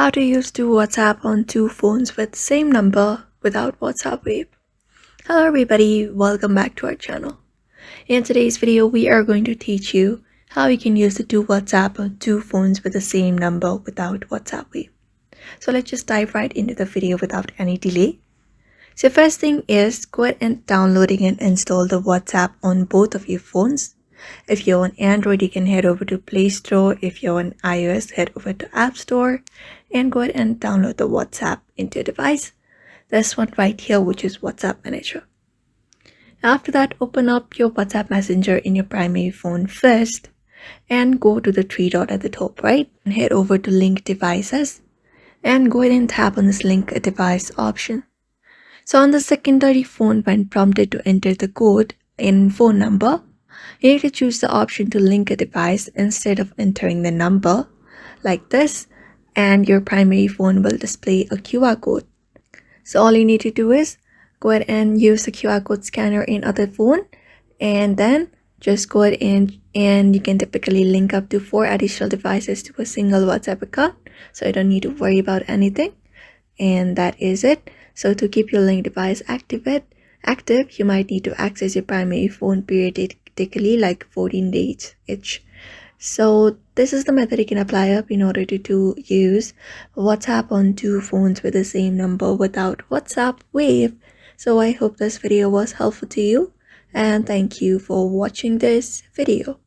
How to use two WhatsApp on two phones with same number without WhatsApp Wave. Hello everybody, welcome back to our channel. In today's video, we are going to teach you how you can use the two WhatsApp on two phones with the same number without WhatsApp Wave. So let's just dive right into the video without any delay. So first thing is go ahead and downloading and install the WhatsApp on both of your phones. If you're on Android, you can head over to Play Store. If you're on iOS, head over to App Store and go ahead and download the WhatsApp into your device. This one right here, which is WhatsApp Manager. After that, open up your WhatsApp Messenger in your primary phone first and go to the three dot at the top right and head over to Link Devices and go ahead and tap on this Link a Device option. So on the secondary phone, when prompted to enter the code in phone number, you need to choose the option to link a device instead of entering the number like this, and your primary phone will display a QR code. So all you need to do is go ahead and use the QR code scanner in other phone, and then just go ahead and you can typically link up to 4 additional devices to a single WhatsApp account, so you don't need to worry about anything. And that is it. So to keep your link device active, you might need to access your primary phone periodically, like 14 days each. So this is the method you can apply up in order to use WhatsApp on two phones with the same number without WhatsApp Wave. So I hope this video was helpful to you, and thank you for watching this video.